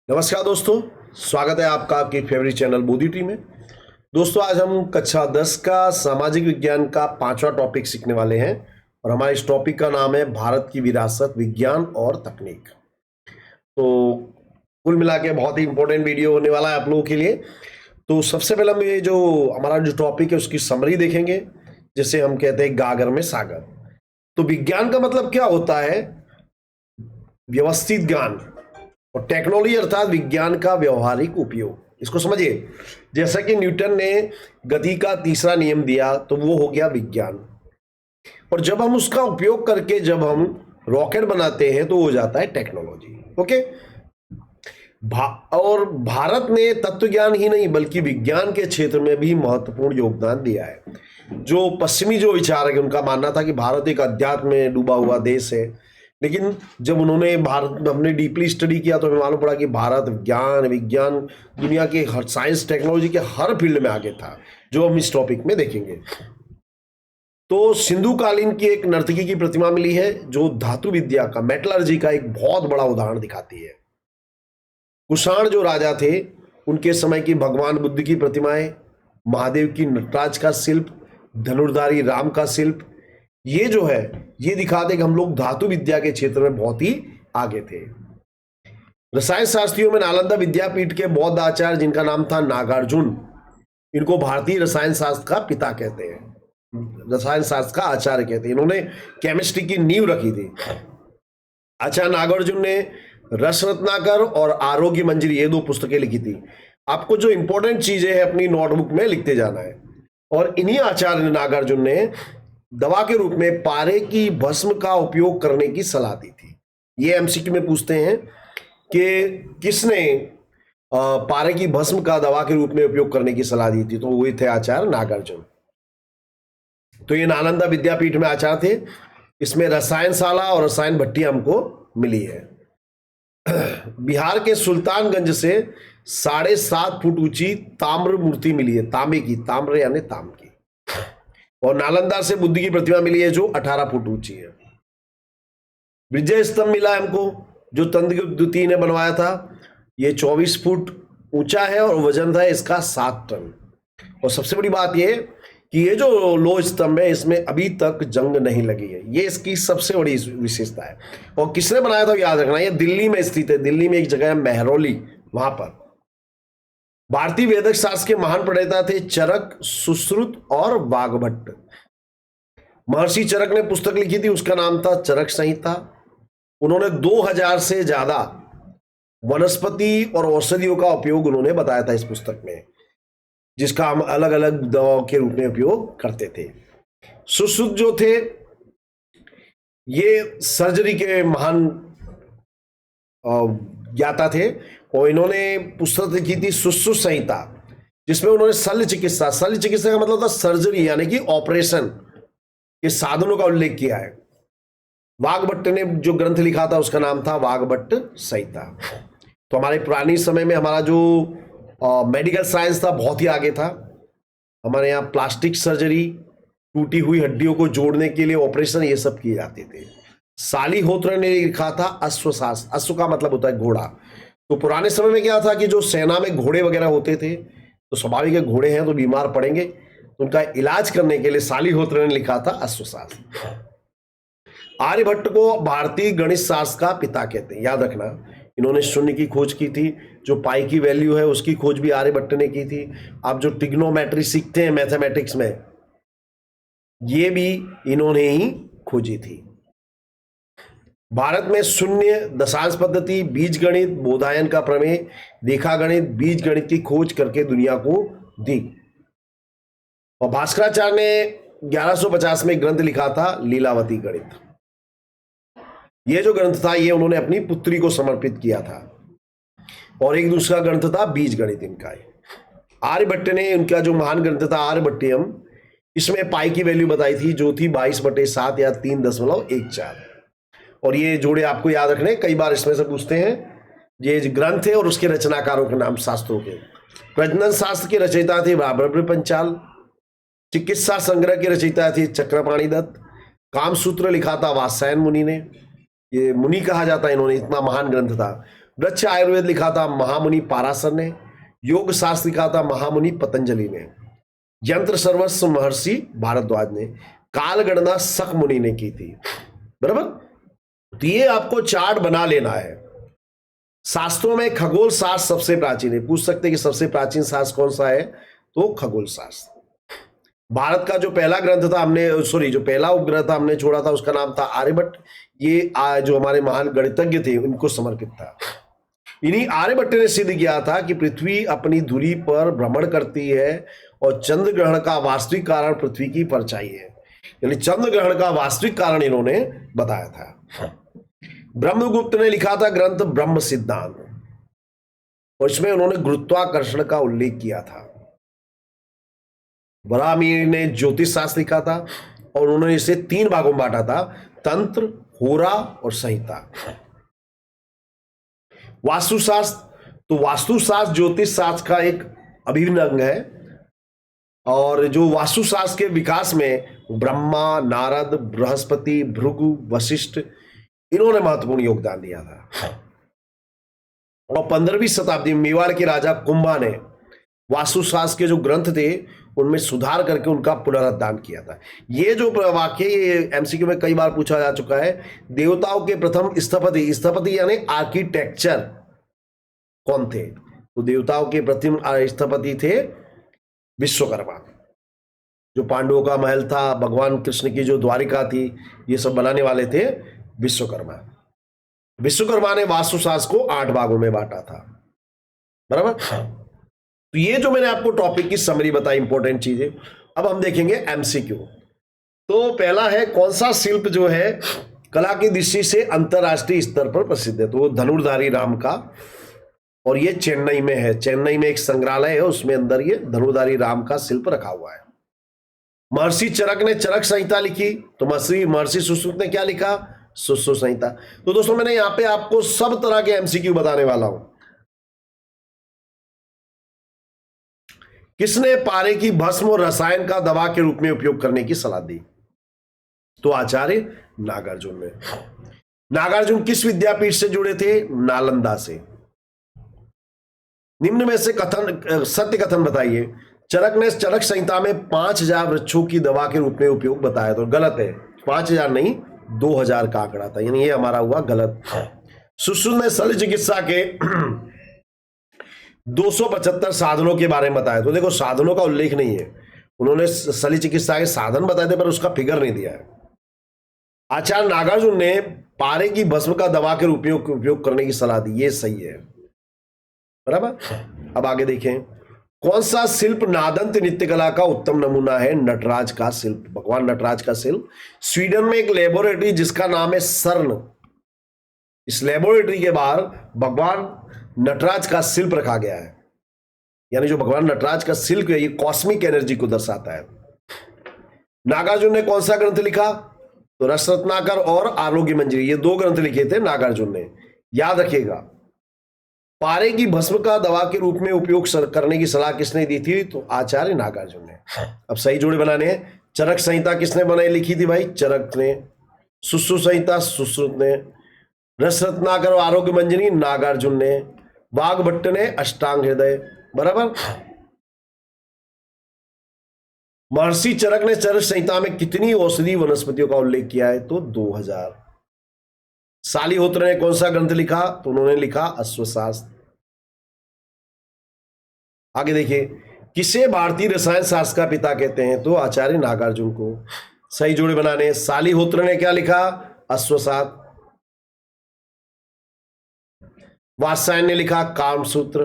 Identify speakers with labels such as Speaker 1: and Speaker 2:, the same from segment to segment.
Speaker 1: नमस्कार दोस्तों, स्वागत है आपका आपकी फेवरेट चैनल बोधी टी में। दोस्तों, आज हम कक्षा 10 का सामाजिक विज्ञान का 5वां टॉपिक सीखने वाले हैं और हमारे इस टॉपिक का नाम है भारत की विरासत, विज्ञान और तकनीक। तो कुल मिला के बहुत ही इंपॉर्टेंट वीडियो होने वाला है आप लोगों के लिए। तो सबसे पहले हम ये जो हमारा जो टॉपिक है उसकी समरी देखेंगे, जिसे हम कहते हैं गागर में सागर। तो विज्ञान का मतलब क्या होता है? व्यवस्थित ज्ञान, और टेक्नोलॉजी अर्थात विज्ञान का व्यवहारिक उपयोग। इसको समझिए, जैसा कि न्यूटन ने गति का तीसरा नियम दिया तो वो हो गया विज्ञान, और जब हम उसका उपयोग करके जब हम रॉकेट बनाते हैं तो हो जाता है टेक्नोलॉजी। ओके। और भारत ने तत्व ज्ञान ही नहीं बल्कि विज्ञान के क्षेत्र में भी महत्वपूर्ण योगदान दिया है। जो पश्चिमी जो विचारक है उनका मानना था कि भारत एक अध्यात्म में डूबा हुआ देश है, लेकिन जब उन्होंने भारत हमने डीपली स्टडी किया तो हमें मालूम पड़ा कि भारत विज्ञान दुनिया के हर साइंस टेक्नोलॉजी के हर फील्ड में आगे था, जो हम इस टॉपिक में देखेंगे। तो सिंधु कालीन की एक नर्तकी की प्रतिमा मिली है जो धातु विद्या का, मेटलर्जी का एक बहुत बड़ा उदाहरण दिखाती है। कुषाण जो राजा थे उनके समय की भगवान बुद्ध की प्रतिमाएं, महादेव की नटराज का शिल्प, धनुर्धारी राम का शिल्प, ये जो है ये दिखाते कि हम लोग धातु विद्या के क्षेत्र में बहुत ही आगे थे। रसायन शास्त्रियों में नालंदा विद्यापीठ के बौद्ध आचार्य जिनका नाम था नागार्जुन, इनको भारतीय रसायन शास्त्र का पिता कहते हैं, रसायन शास्त्र का आचार्य कहते हैं। इन्होंने केमिस्ट्री की नींव रखी थी। आचार्य नागार्जुन ने रस रत्नाकर और आरोग्य मंजरी ये 2 पुस्तकें लिखी थी। आपको जो इंपॉर्टेंट चीजें हैं अपनी नोटबुक में लिखते जाना है। और इन्हीं आचार्य नागार्जुन ने दवा के रूप में पारे की भस्म का उपयोग करने की सलाह दी थी। ये एमसीक्यू में पूछते हैं कि किसने पारे की भस्म का दवा के रूप में उपयोग करने की सलाह दी थी, तो वही थे आचार्य नागार्जुन। तो ये नालंदा विद्यापीठ में आचार्य थे। इसमें रसायनशाला और रसायन भट्टी हमको मिली है। बिहार के सुल्तानगंज से 7.5 फुट ऊंची ताम्र मूर्ति मिली है, तांबे की, ताम्र यानी ताम की। और नालंदा से बुद्ध की प्रतिमा मिली है जो 18 फुट ऊंची है। विजय स्तंभ मिला है हमको जो चंद्रगुप्त द्वितीय ने बनवाया था। ये 24 फुट ऊंचा है और वजन था इसका 7 टन। और सबसे बड़ी बात ये कि ये जो लोह स्तंभ है इसमें अभी तक जंग नहीं लगी है, ये इसकी सबसे बड़ी विशेषता है। और किसने बनाया था याद रखना, ये दिल्ली में स्थित है। दिल्ली में एक जगह है मेहरौली, वहां पर। भारतीय वैदिक शास्त्र के महान प्रणेता थे चरक, सुश्रुत और वाग्भट्ट। महर्षि चरक ने पुस्तक लिखी थी, उसका नाम था चरक संहिता। उन्होंने 2000 से ज्यादा वनस्पति और औषधियों का उपयोग उन्होंने बताया था इस पुस्तक में, जिसका हम अलग अलग दवाओं के रूप में उपयोग करते थे। सुश्रुत जो थे ये सर्जरी के महान ज्ञाता थे, और इन्होंने पुस्तक लिखी थी सुश्रुत संहिता, जिसमें उन्होंने शल्य चिकित्सा का मतलब था सर्जरी यानी कि ऑपरेशन के साधनों का उल्लेख किया है। वाग्भट्ट ने जो ग्रंथ लिखा था उसका नाम था वाग्भट्ट संहिता। तो हमारे पुरानी समय में हमारा जो मेडिकल साइंस था बहुत ही आगे था। हमारे यहाँ प्लास्टिक सर्जरी, टूटी हुई हड्डियों को जोड़ने के लिए ऑपरेशन, ये सब किए जाते थे। सालिहोत्र ने लिखा था अश्वशास्त्र। अश्व का मतलब होता है घोड़ा। तो पुराने समय में क्या था कि जो सेना में घोड़े वगैरह होते थे, तो स्वाभाविक है घोड़े हैं तो बीमार पड़ेंगे, तो उनका इलाज करने के लिए सालिहोत्र ने लिखा था अश्वशास्त्र। आर्यभट्ट को भारतीय गणित शास्त्र का पिता कहते हैं, याद रखना। इन्होंने शून्य की खोज की थी, जो पाई की वैल्यू है उसकी खोज भी आर्यभट्ट ने की थी। आप जो ट्रिग्नोमेट्री सीखते हैं मैथमेटिक्स में, ये भी इन्होंने ही खोजी थी। भारत में शून्य, दशांश पद्धति, बीज गणित, बोधायन का प्रमेय, रेखा गणित, बीज गणित की खोज करके दुनिया को दी। और भास्कराचार्य ने 1150 में ग्रंथ लिखा था लीलावती गणित। ये जो ग्रंथ था ये उन्होंने अपनी पुत्री को समर्पित किया था। और एक दूसरा ग्रंथ था बीज गणित इनका। आर्यभट्ट ने उनका जो महान ग्रंथ था आर्यभट्टियम, इसमें पाई की वैल्यू बताई थी जो थी 22/7 या 3.14। और ये जोड़े आपको याद रखने, कई बार इसमें से पूछते हैं। ये ग्रंथ है और उसके रचनाकारों के नाम शास्त्रों के। प्रजनन शास्त्र के रचयिता थे ब्रह्म पंचाल। चिकित्सा संग्रह के रचयिता थे चक्रपाणि दत्त। कामसूत्र लिखा था वात्स्यायन मुनि ने, ये मुनि कहा जाता है इन्होंने, इतना महान ग्रंथ था। वृक्ष आयुर्वेद लिखा था महामुनि पाराशर ने। योग शास्त्र लिखा था महामुनि पतंजलि ने। यंत्र सर्वस्व महर्षि भारद्वाज ने। काल गणना शक मुनि ने की थी। बराबर, तो ये आपको चार्ट बना लेना है। शास्त्रों में खगोल शास्त्र सबसे प्राचीन है। पूछ सकते हैं कि सबसे प्राचीन शास्त्र कौन सा है, तो खगोल शास्त्र। भारत का जो पहला ग्रंथ था जो पहला उपग्रह था हमने छोड़ा था, उसका नाम था आर्यभट्ट। ये जो हमारे महान गणितज्ञ थे उनको समर्पित था। इन्हीं आर्यभट्ट ने सिद्ध किया था कि पृथ्वी अपनी धुरी पर भ्रमण करती है और चंद्र ग्रहण का वास्तविक कारण पृथ्वी की परछाई है। यानी चंद्र ग्रहण का वास्तविक कारण इन्होंने बताया था। ब्रह्मगुप्त ने लिखा था ग्रंथ ब्रह्म सिद्धांत, और इसमें उन्होंने गुरुत्वाकर्षण का उल्लेख किया था। बराहमीर ने ज्योतिष शास्त्र लिखा था और उन्होंने इसे 3 भागों में बांटा था, तंत्र, होरा और संहिता। वास्तुशास्त्र, तो वास्तुशास्त्र ज्योतिष शास्त्र का एक अभिन्न अंग है, और जो वास्तुशास्त्र के विकास में ब्रह्मा, नारद, बृहस्पति, भृगु, वशिष्ठ, इन्होंने महत्वपूर्ण योगदान दिया था। और 15वीं शताब्दी में मेवाड़ के राजा कुंभा ने वास्तुशास्त्र के जो ग्रंथ थे उनमें सुधार करके उनका पुनरुद्धार किया था। ये जो वाक्य ये एमसीक्यू में कई बार पूछा जा चुका है। देवताओं के प्रथम स्थपति यानी आर्किटेक्चर कौन थे, तो देवताओं के प्रथम स्थपति थे विश्वकर्मा। जो पांडवों का महल था, भगवान कृष्ण की जो द्वारिका थी, ये सब बनाने वाले थे विश्वकर्मा। विश्वकर्मा ने वास्तुशास्त्र को 8 भागों में बांटा था। बराबर, तो ये जो मैंने आपको टॉपिक की समरी बताई, इंपॉर्टेंट चीजें। अब हम देखेंगे एमसीक्यू। तो पहला है, कौन सा शिल्प जो है कला की दृष्टि से अंतरराष्ट्रीय स्तर पर प्रसिद्ध है, तो वो धनुर्धारी राम का, और ये चेन्नई में है। चेन्नई में एक संग्रहालय है, उसमें अंदर ये धनुर्धारी राम का शिल्प रखा हुआ है। महर्षि चरक ने चरक संहिता लिखी, तो महर्षि सुश्रुत ने क्या लिखा, सुश्रुत संहिता। तो दोस्तों मैंने यहां पे आपको सब तरह के एमसीक्यू बताने वाला हूं। किसने पारे की भस्म और रसायन का दवा के रूप में उपयोग करने की सलाह दी, तो आचार्य नागार्जुन ने। नागार्जुन किस विद्यापीठ से जुड़े थे, नालंदा से। निम्न में से सत्य कथन बताइए। चरक ने चरक संहिता में 5000 वृक्षों की दवा के रूप में उपयोग बताया, तो गलत है। 5000 नहीं, 2000 का आंकड़ा था, यानी ये हमारा हुआ गलत। सुश्रुत ने शल्य चिकित्सा के 275 साधनों के बारे में बताया, तो देखो साधनों का उल्लेख नहीं है। उन्होंने शल्य चिकित्सा के साधन बताए थे पर उसका फिगर नहीं दिया है। आचार्य नागार्जुन ने पारे की भस्म का दवा के रूप में उपयोग करने की सलाह दी, ये सही है। बराबर, अब आगे देखें। कौन सा शिल्प नादंत नृत्य कला का उत्तम नमूना है, नटराज का शिल्प, भगवान नटराज का शिल्प। स्वीडन में एक लेबोरेटरी जिसका नाम है सर्न, इस लेबोरेटरी के बाहर भगवान नटराज का शिल्प रखा गया है। यानी जो भगवान नटराज का शिल्प है, ये कॉस्मिक एनर्जी को दर्शाता है। नागार्जुन ने कौन सा ग्रंथ लिखा, तो रस रत्नाकर और आरोग्य मंजरी, ये 2 ग्रंथ लिखे थे नागार्जुन ने। याद रखिएगा, पारे की भस्म का दवा के रूप में उपयोग करने की सलाह किसने दी थी, तो आचार्य नागार्जुन ने। अब सही जोड़े बनाने हैं। चरक संहिता किसने बनाई लिखी थी भाई, चरक ने। सुश्रुत संहिता सुश्रुत ने। रस रत्नाकर और आरोग्य मंजरी नागार्जुन ने। वाग्भट्ट ने अष्टांग हृदय। बराबर। महर्षि चरक ने चरक संहिता में कितनी औषधि वनस्पतियों का उल्लेख किया है, तो 2000। शालिहोत्र ने कौन सा ग्रंथ लिखा, तो उन्होंने लिखा अश्वशास्त्र। आगे देखिए, किसे भारतीय रसायन शास्त्र का पिता कहते हैं, तो आचार्य नागार्जुन को। सही जोड़े बनाने। शालिहोत्र ने क्या लिखा, अश्वशास्त्र। वात्स्यायन ने लिखा कामसूत्र।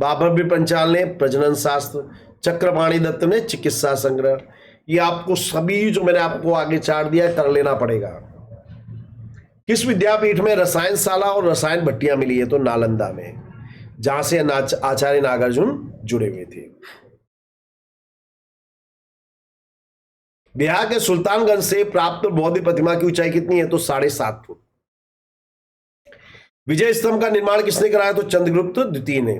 Speaker 1: बाबरबी पंचाल ने प्रजनन शास्त्र। चक्रपाणि दत्त ने चिकित्सा संग्रह। ये आपको सभी जो मैंने आपको आगे चार्ट दिया कर लेना पड़ेगा। किस विद्यापीठ में रसायनशाला और रसायन भट्टियां मिली है, तो नालंदा में, जहां से आचार्य नागार्जुन जुड़े हुए थे। बिहार के सुल्तानगंज से प्राप्त बौद्ध प्रतिमा की ऊंचाई कितनी है, तो 7.5 फुट। विजय स्तंभ का निर्माण किसने कराया, तो चंद्रगुप्त द्वितीय ने।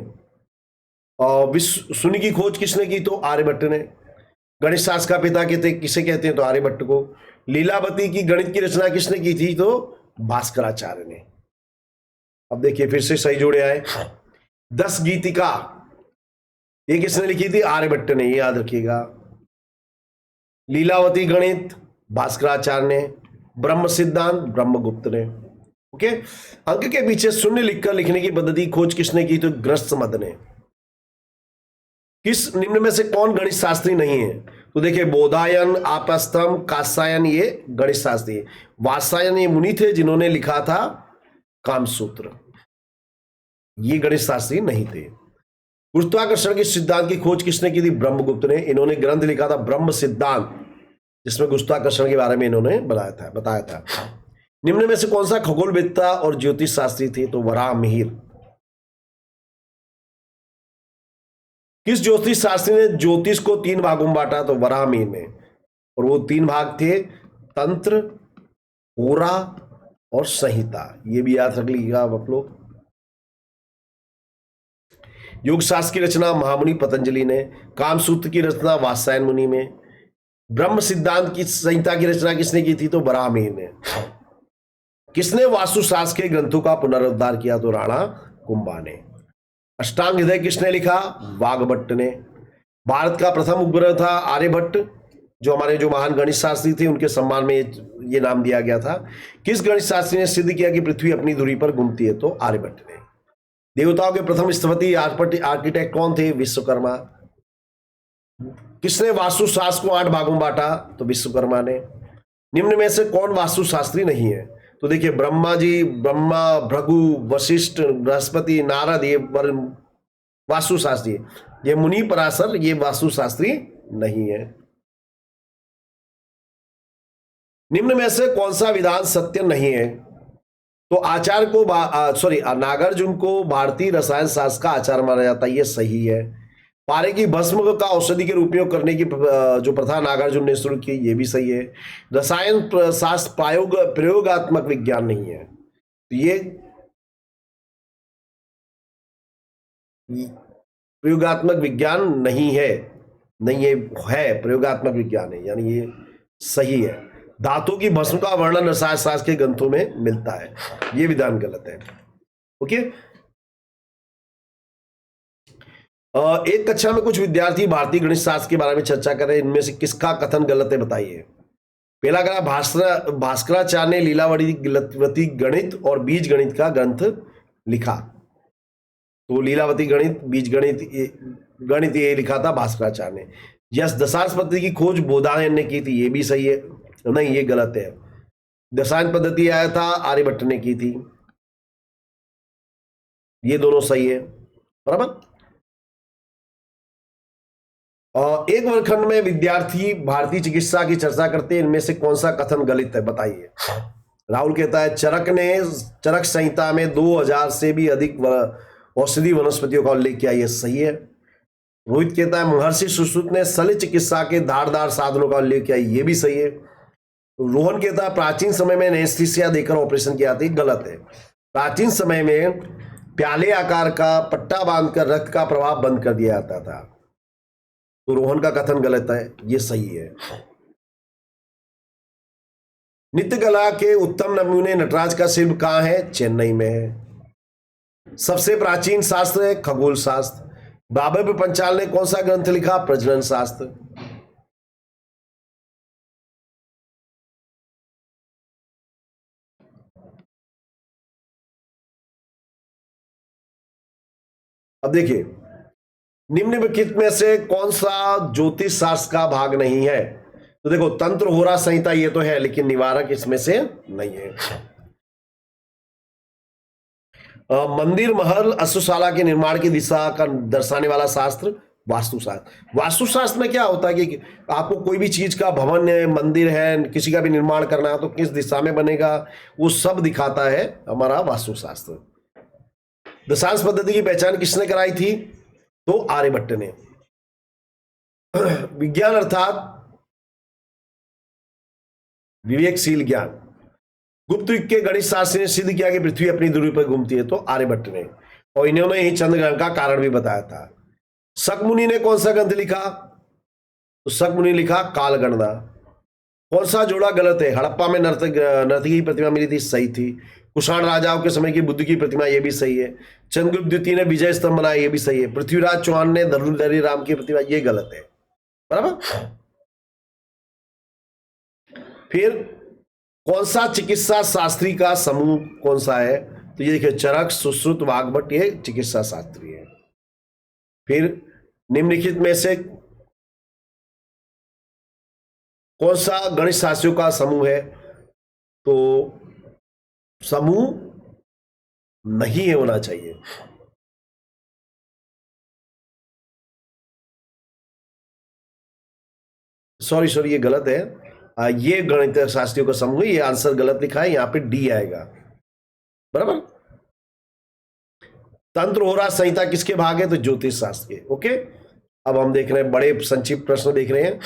Speaker 1: और विश्व शून्य की खोज किसने की, तो आर्यभट्ट ने। गणित शास्त्र का पिता किसे कहते हैं, तो आर्यभट्ट को। लीलावती की गणित की रचना किसने की थी, तो भास्कराचार्य ने। अब देखिए फिर से सही जोड़े आए। 10 गीतिका ये किसने लिखी थी? आर्यभट्ट ने, ये याद रखिएगा। लीलावती गणित भास्कराचार्य ने। ब्रह्म सिद्धांत ब्रह्मगुप्त ने। ओके, अंक के पीछे शून्य लिखकर लिखने की पद्धति खोज किसने की? तो ग्रस्तमद ने। किस निम्न में से कौन गणित शास्त्री नहीं है? तो देखिए बोधायन, आपस्तम, कात्यायन ये गणित शास्त्री है। वात्स्यायन ये मुनि थे जिन्होंने लिखा था कामसूत्र, ये गणित शास्त्री नहीं थे। गुरुत्वाकर्षण के सिद्धांत की खोज किसने की थी? ब्रह्मगुप्त ने। इन्होंने ग्रंथ लिखा था ब्रह्म सिद्धांत, जिसमें गुरुत्वाकर्षण के बारे में इन्होंने बताया था। निम्न में से कौन सा खगोलवेत्ता और ज्योतिष शास्त्री थे? तो वराह मिहिर। किस ज्योतिष शास्त्री ने ज्योतिष को 3 भागों में बांटा? तो वराह मिहिर ने। और वो 3 भाग थे तंत्र, होरा और संहिता, ये भी याद रख लीजिएगा आप लोग। योग शास्त्र की रचना महामुनि पतंजलि ने। कामसूत्र की रचना वात्स्यायन मुनि में। ब्रह्म सिद्धांत की संहिता की रचना किसने की थी? तो वराह मिहिर ने। किसने वास्तुशास्त्र के ग्रंथों का पुनरुद्धार किया? तो राणा कुंभा ने। अष्टांग हृदय किसने लिखा? वाग्भट्ट ने। भारत का प्रथम उपग्रह था आर्यभट्ट, जो हमारे जो महान गणित शास्त्री थे उनके सम्मान में ये नाम दिया गया था। किस गणित शास्त्री ने सिद्ध किया कि पृथ्वी अपनी धुरी पर घूमती है? तो आर्यभट्ट ने। देवताओं के प्रथम स्थपति आर्किटेक्ट कौन थे? विश्वकर्मा। किसने वास्तुशास्त्र को 8 भागों में बांटा? तो विश्वकर्मा ने। निम्न में से कौन वास्तुशास्त्री नहीं है? तो देखिए ब्रह्मा जी, ब्रह्मा, भृगु, वशिष्ठ, बृहस्पति, नारद ये वास्तुशास्त्री। ये मुनि पराशर ये वास्तुशास्त्री नहीं है। निम्न में से कौन सा विधान सत्य नहीं है? तो आचार्य को नागार्जुन को भारतीय रसायन शास्त्र का आचार्य माना जाता है, ये सही है। पारे की भस्म का औषधि के रूप में करने की जो प्रथा नागार्जुन ने शुरू की, ये भी सही है। रसायन शास्त्र प्रयोगात्मक विज्ञान नहीं है, तो ये प्रयोगात्मक विज्ञान नहीं है, है प्रयोगात्मक विज्ञान है, यानी ये सही है। धातु की भस्म का वर्णन रसायन शास्त्र के ग्रंथों में मिलता है, ये विधान गलत है। ओके, एक कक्षा में कुछ विद्यार्थी भारतीय गणित शास्त्र के बारे में चर्चा कर रहे हैं, इनमें से किसका कथन गलत है बताइए। पहला कहा भास्कराचार्य ने लीलावती गणित और बीज गणित का ग्रंथ लिखा, तो लीलावती गणित बीज गणित ये लिखा था भास्कराचार्य ने। यस, दशांश पद्धति की खोज बोधायन ने की थी, ये भी सही है। नहीं, ये गलत है। दशांश पद्धति आया था आर्यभट्ट ने की थी, ये दोनों सही है, बराबर। और एक वर्गखंड में विद्यार्थी भारतीय चिकित्सा की चर्चा करते हैं, इनमें से कौन सा कथन गलत है बताइए। राहुल कहता है चरक संहिता में 2000 से भी अधिक औषधि वनस्पतियों का उल्लेख किया, यह सही है। रोहित कहता है महर्षि सुश्रुत ने शल्य चिकित्सा के धारदार साधनों का उल्लेख किया, यह भी सही है। रोहन कहता है प्राचीन समय में एनेस्थीसिया देकर ऑपरेशन किया था, गलत है। प्राचीन समय में प्याले आकार का पट्टा बांधकर रक्त का प्रवाह बंद कर दिया जाता था, तो रोहन का कथन गलत है, ये सही है। नित्य कला के उत्तम नमूने नटराज का शिल्प कहां है? चेन्नई में है। सबसे प्राचीन शास्त्र है खगोल शास्त्र। बाबर पंचाल ने कौन सा ग्रंथ लिखा? प्रजनन शास्त्र। अब देखिए निम्नलिखित में से कौन सा ज्योतिष शास्त्र का भाग नहीं है? तो देखो तंत्र, होरा, संहिता ये तो है, लेकिन निवारक इसमें से नहीं है। मंदिर, महल, अश्वशाला के निर्माण की दिशा का दर्शाने वाला शास्त्र वास्तुशास्त्र। वास्तुशास्त्र में क्या होता है कि आपको कोई भी चीज का भवन है, मंदिर है, किसी का भी निर्माण करना है तो किस दिशा में बनेगा, वो सब दिखाता है हमारा वास्तुशास्त्र। दशांश पद्धति की पहचान किसने कराई थी? तो आर्यभट्ट ने। विज्ञान अर्थात विवेकशील ज्ञान। गुप्त युग के गणित शास्त्री ने सिद्ध किया कि पृथ्वी अपनी धुरी पर घूमती है, तो आर्यभट्ट ने, और इन्होंने ही चंद्रग्रहण का कारण भी बताया था। शक मुनि ने कौन सा ग्रंथ लिखा? तो शक मुनि लिखा कालगणना। कौन सा जोड़ा गलत है? हड़प्पा में नर्तकी की प्रतिमा मिली थी, सही थी। कुषाण राजाओं के समय की बुद्ध की प्रतिमा, ये भी सही है। चंद्रगुप्त द्वितीय ने विजय स्तंभ बनाया, ये भी सही है। पृथ्वीराज चौहान ने धनुर्धरी राम की प्रतिमा, ये गलत है, बराबर। फिर कौन सा चिकित्सा शास्त्री का समूह कौन सा है? तो ये देखिए, चरक, सुश्रुत, वाग्भट, ये चिकित्सा शास्त्री है। फिर निम्नलिखित में से कौन सा गणित शास्त्रियों का समूह है? तो समूह नहीं होना चाहिए। सॉरी, ये गलत है। ये गणित शास्त्रियों का समूह, ये आंसर गलत लिखा है, यहां पे डी आएगा, बराबर। तंत्र होरा संहिता किसके भाग है? तो ज्योतिष शास्त्र के। ओके, अब हम देख रहे हैं, बड़े संक्षिप्त प्रश्न देख रहे हैं।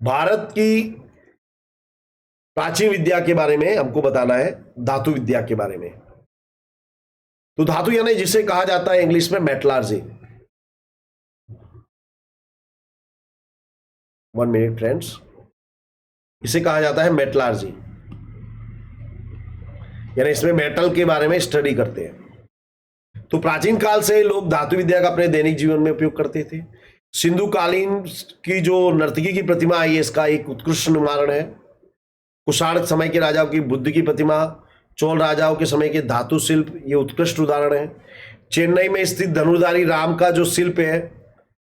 Speaker 1: भारत की प्राचीन विद्या के बारे में हमको बताना है, धातु विद्या के बारे में। तो धातु यानी जिसे कहा जाता है इंग्लिश में मेटलर्जी। 1 मिनट फ्रेंड्स, इसे कहा जाता है मेटलर्जी, यानी इसमें मेटल के बारे में स्टडी करते हैं। तो प्राचीन काल से लोग धातु विद्या का अपने दैनिक जीवन में उपयोग करते थे। सिंधु कालीन की जो नर्तकी की प्रतिमा है, ये इसका एक उत्कृष्ट उदाहरण है। कुषाण समय के राजाओं की बुद्ध की प्रतिमा, चोल राजाओं के समय के धातु शिल्प, ये उत्कृष्ट उदाहरण है। चेन्नई में स्थित धनुर्धारी राम का जो शिल्प है,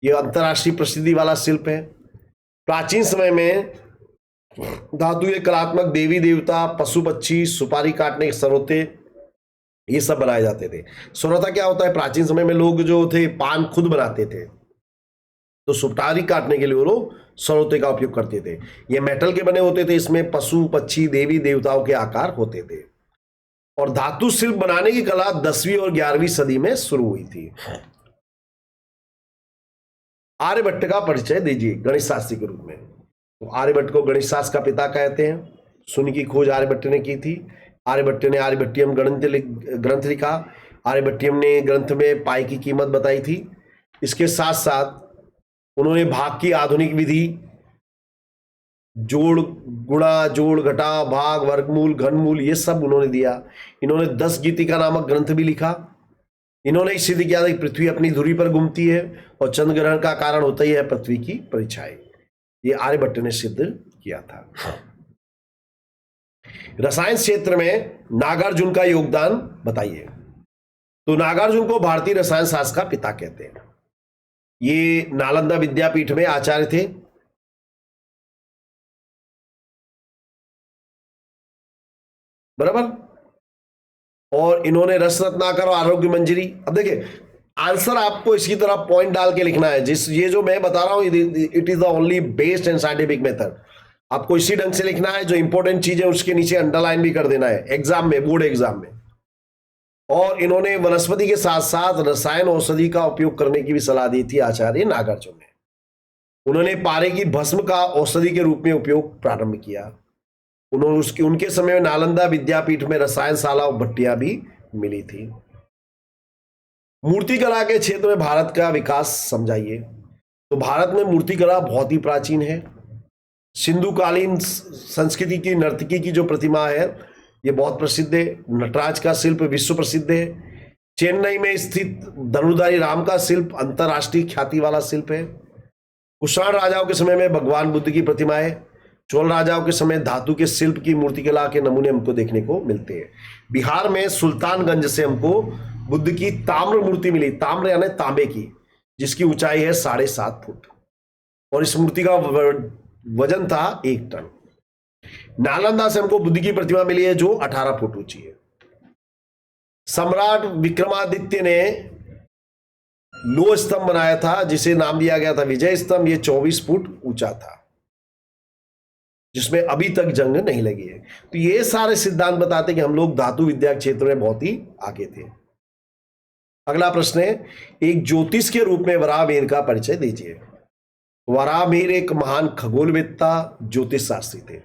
Speaker 1: ये अंतर्राष्ट्रीय प्रसिद्धि वाला शिल्प है। प्राचीन समय में धातु के कलात्मक देवी देवता, पशु पक्षी, सुपारी काटने के सरोते, ये सब बनाए जाते थे। सरोता क्या होता है? प्राचीन समय में लोग जो थे पान खुद बनाते थे, तो सुपारी काटने के लिए वो लोग सरोते का उपयोग करते थे। ये मेटल के बने होते थे, इसमें पशु पक्षी, देवी देवताओं के आकार होते थे। और धातु शिल्प बनाने की कला 10वीं और 11वीं सदी में शुरू हुई थी। आर्यभट्ट का परिचय दीजिए गणित शास्त्री के रूप में। तो आर्यभट्ट को गणित शास्त्र का पिता कहते हैं। शून्य की खोज आर्यभट्ट ने की थी। आर्यभट्ट ने आर्यभट्टियम ग्रंथ लिखा। आर्यभट्टियम ने ग्रंथ में पाई की कीमत बताई थी। इसके साथ साथ उन्होंने भाग की आधुनिक विधि, जोड़, गुणा, जोड़, घटा, भाग, वर्गमूल, घनमूल, ये सब उन्होंने दिया। इन्होंने 10 गीतिका नामक ग्रंथ भी लिखा। इन्होंने सिद्ध किया कि पृथ्वी अपनी धुरी पर घूमती है और चंद्र ग्रहण का कारण होता ही है पृथ्वी की परिछाई। ये आर्यभट्ट ने सिद्ध किया था। रसायन क्षेत्र में नागार्जुन का योगदान बताइए। तो नागार्जुन को भारतीय रसायन शास्त्र का पिता कहते हैं। ये नालंदा विद्यापीठ में आचार्य थे। बराबर। और इन्होंने रस रत्नाकर और आरोग्य मंजरी, अब देखिए आंसर आपको इसकी तरह पॉइंट डाल के लिखना है। ये जो मैं बता रहा हूं, it is the only based and scientific method. आपको इसी ढंग से लिखना है। जो इंपॉर्टेंट चीज है उसके नीचे अंडरलाइन भी कर देना है एग्जाम में, बोर्ड एग्जाम में। और इन्होंने वनस्पति के साथ साथ रसायन औषधि का उपयोग करने की भी सलाह दी थी आचार्य नागार्जुन ने। उन्होंने पारे की भस्म का औषधि के रूप में उपयोग प्रारंभ किया। उनके समय में नालंदा विद्यापीठ में रसायनशाला और भट्टियां भी मिली थी। मूर्तिकला के क्षेत्र में भारत का विकास समझाइए। तो भारत में मूर्तिकला बहुत ही प्राचीन है। सिंधु कालीन संस्कृति की नर्तकी की जो प्रतिमा है, ये बहुत प्रसिद्ध है। नटराज का शिल्प विश्व प्रसिद्ध है। चेन्नई में स्थित धनुर्धारी राम का शिल्प अंतरराष्ट्रीय ख्याति वाला शिल्प है। कुषाण राजाओं के समय में भगवान बुद्ध की प्रतिमा है। चोल राजाओं के समय धातु के शिल्प की मूर्तिकला के नमूने हमको देखने को मिलते हैं। बिहार में सुल्तानगंज से हमको बुद्ध की ताम्र मूर्ति मिली। ताम्र यानी तांबे की, जिसकी ऊंचाई है 7.5 फुट और इस मूर्ति का वजन था 1 टन। नालंदा से हमको बुद्ध की प्रतिमा मिली है जो 18 फुट ऊंची है। सम्राट विक्रमादित्य ने लोह स्तंभ बनाया था जिसे नाम दिया गया था विजय स्तंभ। ये 24 फुट ऊंचा था, जिसमें अभी तक जंग नहीं लगी है। तो ये सारे सिद्धांत बताते कि हम लोग धातु विद्या क्षेत्र में बहुत ही आगे थे। अगला प्रश्न है, एक ज्योतिष के रूप में वराहमिहिर का परिचय दीजिए। वराहमिहिर एक महान खगोलवेत्ता ज्योतिष शास्त्री थे।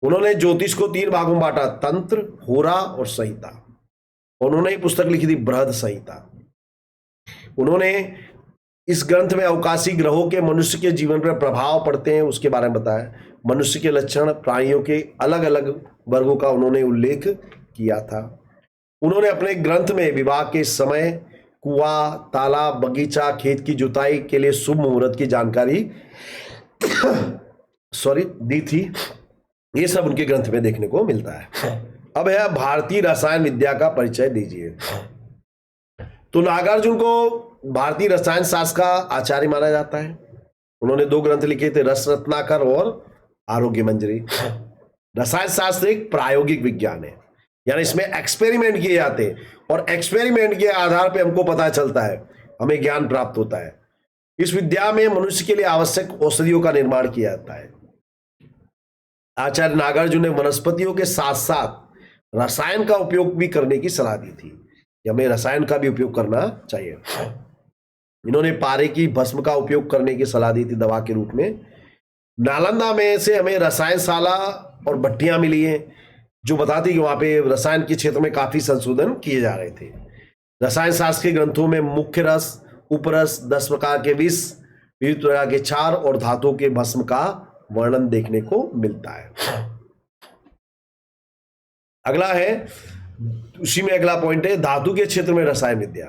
Speaker 1: उन्होंने ज्योतिष को 3 भागों में बांटा, तंत्र, होरा और संहिता। उन्होंने एक पुस्तक लिखी थी बृहद संहिता। उन्होंने इस ग्रंथ में अवकाशी ग्रहों के मनुष्य के जीवन पर प्रभाव पड़ते हैं उसके बारे में बताया। मनुष्य के लक्षण, प्राणियों के अलग अलग वर्गों का उन्होंने उल्लेख किया था। उन्होंने अपने ग्रंथ में विवाह के समय कुआं, तालाब, बगीचा, खेत की जुताई के लिए शुभ मुहूर्त की जानकारी दी थी। ये सब उनके ग्रंथ में देखने को मिलता है। अब है भारतीय रसायन विद्या का परिचय दीजिए। तो नागार्जुन को भारतीय रसायन शास्त्र का आचार्य माना जाता है। उन्होंने 2 ग्रंथ लिखे थे, रस रत्नाकर और आरोग्य मंजरी। रसायन शास्त्र एक प्रायोगिक विज्ञान है, यानी इसमें एक्सपेरिमेंट किए जाते हैं और एक्सपेरिमेंट के आधार पर हमको पता चलता है, हमें ज्ञान प्राप्त होता है। इस विद्या में मनुष्य के लिए आवश्यक औषधियों का निर्माण किया जाता है। आचार्य नागार्जुन ने वनस्पतियों के साथ साथ रसायन का उपयोग भी करने की सलाह दी थी कि हमें रसायन का भी उपयोग करना चाहिए। इन्होंने पारे की भस्म का उपयोग करने की सलाह दी थी दवा के रूप में। नालंदा में से हमें रसायनशाला और भट्टियां मिली हैं जो बताती कि वहां पे रसायन के क्षेत्र में काफी संशोधन किए जा रहे थे। रसायन शास्त्र के ग्रंथों में मुख्य रस, उपरस, 10 प्रकार के विष, विविध प्रकार के क्षार और धातुओं के भस्म का वर्णन देखने को मिलता है। अगला है, उसी में अगला पॉइंट है धातु के क्षेत्र में रसायन विद्या।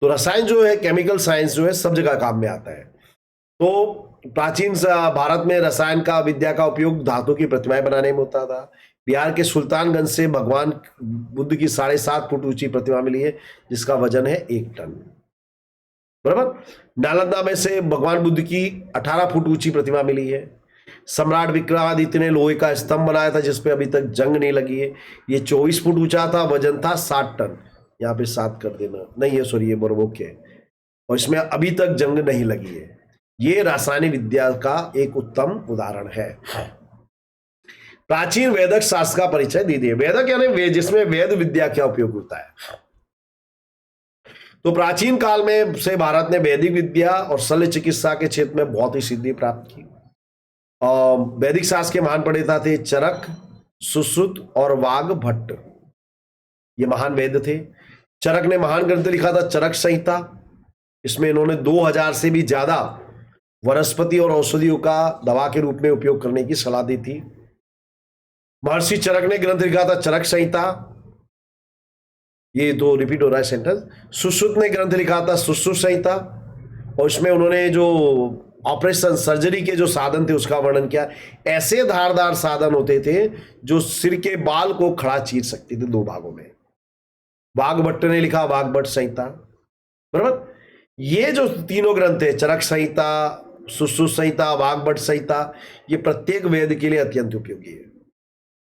Speaker 1: तो रसायन जो है, केमिकल साइंस जो है, सब जगह काम में आता है। तो प्राचीन भारत में रसायन का विद्या का उपयोग धातु की प्रतिमाएं बनाने में होता था। बिहार के सुल्तानगंज से भगवान बुद्ध की 7.5 फुट ऊंची प्रतिमा मिली है जिसका वजन है 1 टन। बराबर। नालंदा में से भगवान बुद्ध की 18 फुट ऊंची प्रतिमा मिली है। सम्राट विक्रमादित्य ने लोहे का स्तंभ बनाया था जिसपे अभी तक जंग नहीं लगी है। ये 24 फुट ऊंचा था, वजन था 60 टन। यहाँ पे 7 कर देना, नहीं है सॉरी, ये बरबोक है, और इसमें अभी तक जंग नहीं लगी है। ये रासायनिक विद्या का एक उत्तम उदाहरण है। प्राचीन वैदिक शास्त्र का परिचय दीजिए। वैदिक यानी जिसमें वेद विद्या क्या उपयोग होता है। तो प्राचीन काल में से भारत ने वैदिक विद्या और शल्य चिकित्सा के क्षेत्र में बहुत ही सिद्धि प्राप्त की। वैदिक शास्त्र के महान पंडित थे चरक, सुश्रुत और वाग्भट्ट। ये महान वैद्य थे। चरक ने महान ग्रंथ लिखा था चरक संहिता। इसमें इन्होंने 2000 से भी ज्यादा वनस्पति और औषधियों का दवा के रूप में उपयोग करने की सलाह दी थी। महर्षि चरक ने ग्रंथ लिखा था चरक संहिता। ये 2 रिपीट हो रहा है सेंटेंस। सुश्रुत ने ग्रंथ लिखा था सुश्रुत संहिता, और इसमें उन्होंने जो ऑपरेशन सर्जरी के जो साधन थे उसका वर्णन किया। ऐसे धारदार साधन होते थे जो सिर के बाल को खड़ा चीर सकते थे 2 भागों में। वाग्भट्ट ने लिखा वाग्भट्ट संहिता। बराबर। ये जो तीनों ग्रंथ है, चरक संहिता, सुश्रुत संहिता, वाग्भट्ट संहिता, ये प्रत्येक वेद के लिए अत्यंत उपयोगी है।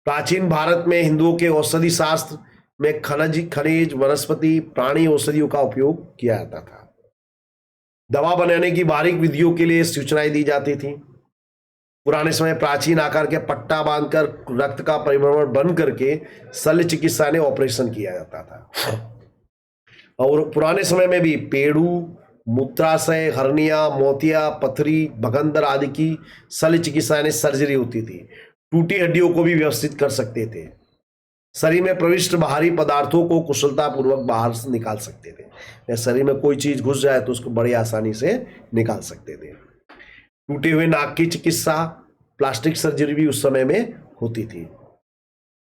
Speaker 1: प्राचीन भारत में हिंदुओं के औषधि शास्त्र में खनिज, वनस्पति, प्राणी औषधियों का उपयोग किया जाता था। दवा बनाने की बारीक विधियों के लिए सूचनाएं दी जाती थी। पुराने समय प्राचीन आकार के पट्टा बांधकर रक्त का परिभ्रमण बंद करके शल्य चिकित्सा ने ऑपरेशन किया जाता था। और पुराने समय में भी पेड़ू, मूत्राशय, हर्निया, मोतिया, पथरी, भगंदर आदि की शल्य चिकित्सा ने सर्जरी होती थी। टूटी हड्डियों को भी व्यवस्थित कर सकते थे। शरीर में प्रविष्ट बाहरी पदार्थों को कुशलतापूर्वक बाहर से निकाल सकते थे। शरीर में कोई चीज घुस जाए तो उसको बड़ी आसानी से निकाल सकते थे। टूटे हुए नाक की चिकित्सा, प्लास्टिक सर्जरी भी उस समय में होती थी।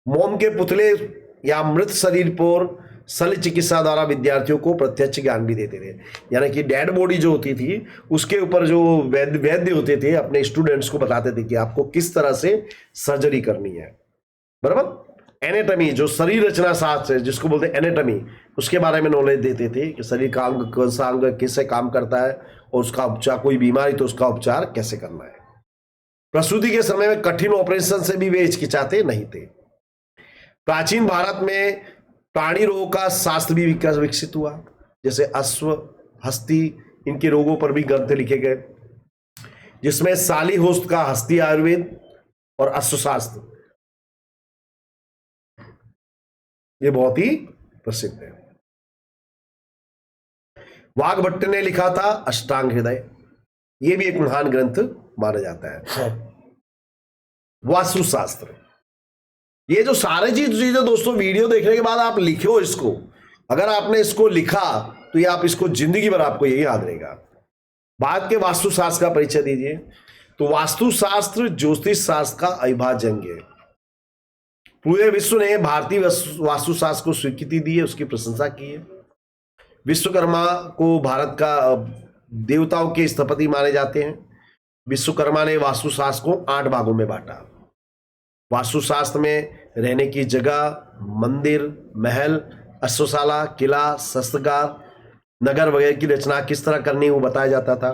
Speaker 1: मोम के पुतले या मृत शरीर पर शल्य चिकित्सा द्वारा विद्यार्थियों को प्रत्यक्ष ज्ञान भी देते थे। यानी कि डेड बॉडी जो होती थी उसके ऊपर जो वैद्य होते थे अपने स्टूडेंट्स को बताते थे कि आपको किस तरह से सर्जरी करनी है। बराबर। एनेटमी, जो शरीर रचना शास्त्र है जिसको बोलते हैं एनेटमी, उसके बारे में नॉलेज देते थे कि शरीर का अंग, कौन सा अंग कैसे काम करता है और उसका उपचार, कोई बीमारी तो उसका उपचार कैसे करना है। प्रसूति के समय में कठिन ऑपरेशन से भी वे हिचकिचाते नहीं थे। प्राचीन भारत में प्राणी रोग का शास्त्र भी विकसित हुआ, जैसे अश्व, हस्ती, इनके रोगों पर भी ग्रंथ लिखे गए, जिसमें सालीहोस्त का हस्ती आयुर्वेद और अश्वशास्त्र ये बहुत ही प्रसिद्ध है। वाग्भट्ट ने लिखा था अष्टांग हृदय, ये भी एक महान ग्रंथ माना जाता है। वास्तुशास्त्र, ये जो सारे चीजें दोस्तों वीडियो देखने के बाद आप लिखो इसको। अगर आपने इसको लिखा तो ये आप इसको जिंदगी भर आपको यही याद रहेगा। भारत के वास्तुशास्त्र का परिचय दीजिए। तो वास्तुशास्त्र ज्योतिष शास्त्र का अविभाज्य अंग है। पूरे विश्व ने भारतीय वास्तुशास्त्र को स्वीकृति दी है, उसकी प्रशंसा की है। विश्वकर्मा को भारत का देवताओं के स्थपति माने जाते हैं। विश्वकर्मा ने वास्तुशास्त्र को 8 भागों में बांटा। वास्तुशास्त्र में रहने की जगह, मंदिर, महल, अश्वशाला, किला, शस्त्रागार, नगर वगैरह की रचना किस तरह करनी वो बताया जाता था।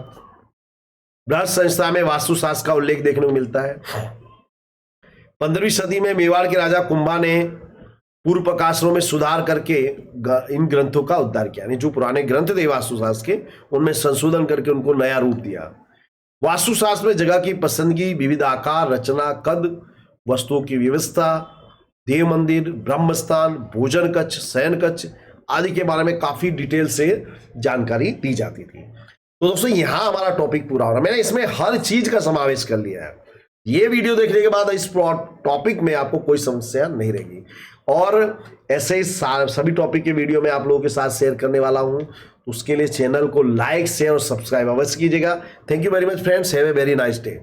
Speaker 1: बृहद संहिता में वास्तुशास्त्र का उल्लेख देखने को मिलता है। 15वीं सदी में मेवाड़ के राजा कुंभा ने पूर्व प्रकाशनों में सुधार करके इन ग्रंथों का उद्धार किया, यानी जो पुराने ग्रंथ थे वास्तुशास्त्र के, उनमें संशोधन करके उनको नया रूप दिया। वास्तुशास्त्र में जगह की पसंदगी, विविध आकार, रचना, कद, वस्तुओं की व्यवस्था, देव मंदिर, ब्रह्मस्थान, भोजन कक्ष, शयन कक्ष आदि के बारे में काफी डिटेल से जानकारी दी जाती थी। तो दोस्तों यहां हमारा टॉपिक पूरा हो रहा है। मैंने इसमें हर चीज का समावेश कर लिया है। ये वीडियो देखने के बाद इस टॉपिक में आपको कोई समस्या नहीं रहेगी, और ऐसे ही सभी टॉपिक के वीडियो मैं आप लोगों के साथ शेयर करने वाला हूं। उसके लिए चैनल को लाइक, शेयर और सब्सक्राइब अवश्य कीजिएगा। Thank you very much friends, have a very nice day.